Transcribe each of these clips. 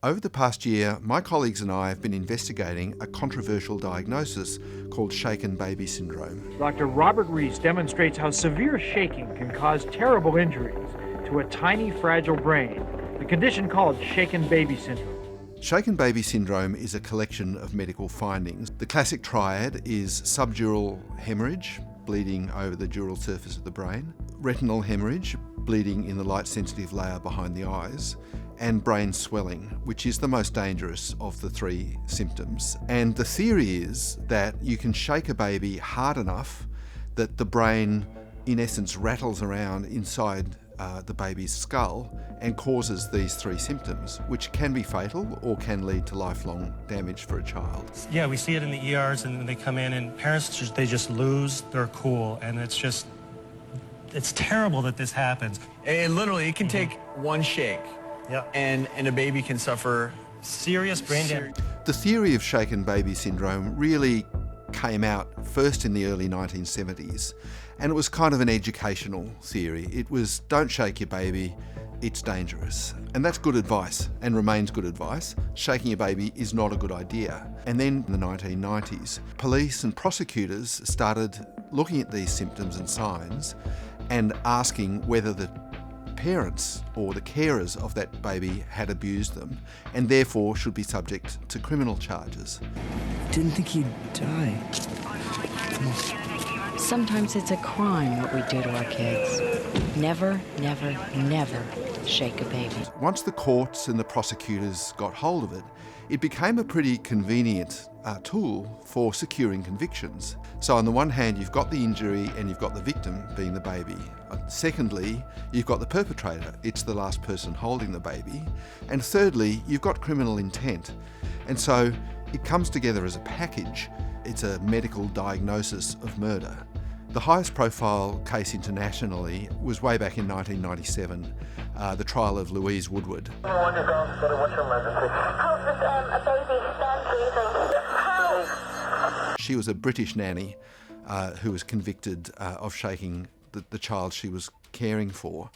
Over the past year, my colleagues and I have been investigating a controversial diagnosis called shaken baby syndrome. Dr. Robert Rees demonstrates how severe shaking can cause terrible injuries to a tiny, fragile brain, a condition called shaken baby syndrome. Shaken baby syndrome is a collection of medical findings. The classic triad is subdural hemorrhage, bleeding over the dural surface of the brain, retinal hemorrhage, bleeding in the light-sensitive layer behind the eyes, and brain swelling, which is the most dangerous of the three symptoms. And the theory is that you can shake a baby hard enough that the brain, in essence, rattles around inside the baby's skull and causes these three symptoms, which can be fatal or can lead to lifelong damage for a child. Yeah, we see it in the ERs, and they come in and parents, they just lose their cool, and it's terrible that this happens. It can take one shake. Yeah. And a baby can suffer serious brain damage. The theory of shaken baby syndrome really came out first in the early 1970s, and it was kind of an educational theory. It was, don't shake your baby, it's dangerous. And that's good advice, and remains good advice. Shaking a baby is not a good idea. And then in the 1990s, police and prosecutors started looking at these symptoms and signs and asking whether the parents or the carers of that baby had abused them and therefore should be subject to criminal charges. Didn't think he'd die. Sometimes it's a crime what we do to our kids. Never, never, never shake a baby. Once the courts and the prosecutors got hold of it, it became a pretty convenient tool for securing convictions. So on the one hand, you've got the injury and you've got the victim, being the baby. Secondly, you've got the perpetrator. It's the last person holding the baby. And thirdly, you've got criminal intent. And so it comes together as a package. It's a medical diagnosis of murder. The highest profile case internationally was way back in 1997, the trial of Louise Woodward. She was a British nanny who was convicted of shaking the child she was caring for.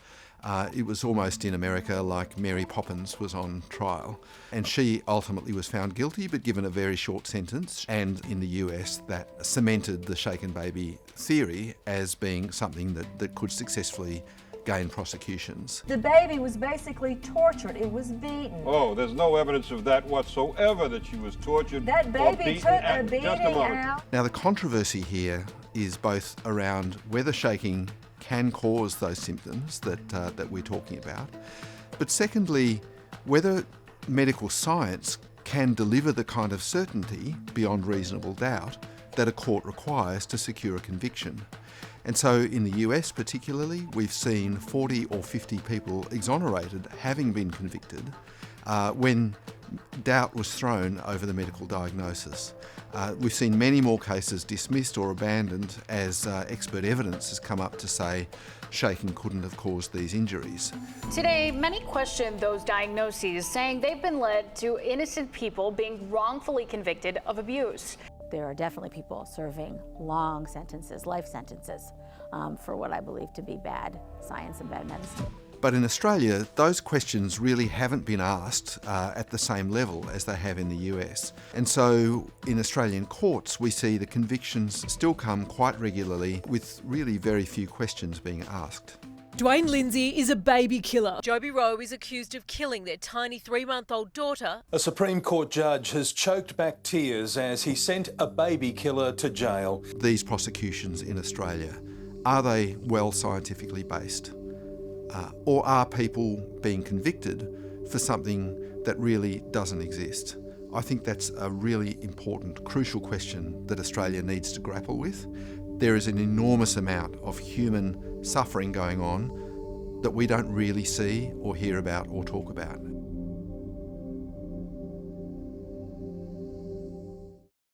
It was almost in America like Mary Poppins was on trial, and she ultimately was found guilty but given a very short sentence. And in the US, that cemented the shaken baby theory as being something that could successfully gain prosecutions. The baby was basically tortured. It was beaten. Oh, there's no evidence of that whatsoever, that she was tortured. That baby took a beating out. Now, the controversy here is both around whether shaking can cause those symptoms that we're talking about, but secondly, whether medical science can deliver the kind of certainty beyond reasonable doubt that a court requires to secure a conviction. And so in the US particularly, we've seen 40 or 50 people exonerated having been convicted when doubt was thrown over the medical diagnosis. We've seen many more cases dismissed or abandoned as expert evidence has come up to say shaking couldn't have caused these injuries. Today, many question those diagnoses, saying they've been led to innocent people being wrongfully convicted of abuse. There are definitely people serving long sentences, life sentences, for what I believe to be bad science and bad medicine. But in Australia, those questions really haven't been asked at the same level as they have in the US. And so in Australian courts, we see the convictions still come quite regularly with really very few questions being asked. Dwayne Lindsay is a baby killer. Joby Rowe is accused of killing their tiny 3-month-old daughter. A Supreme Court judge has choked back tears as he sent a baby killer to jail. These prosecutions in Australia, are they well scientifically based? Or are people being convicted for something that really doesn't exist? I think that's a really important, crucial question that Australia needs to grapple with. There is an enormous amount of human suffering going on that we don't really see or hear about or talk about.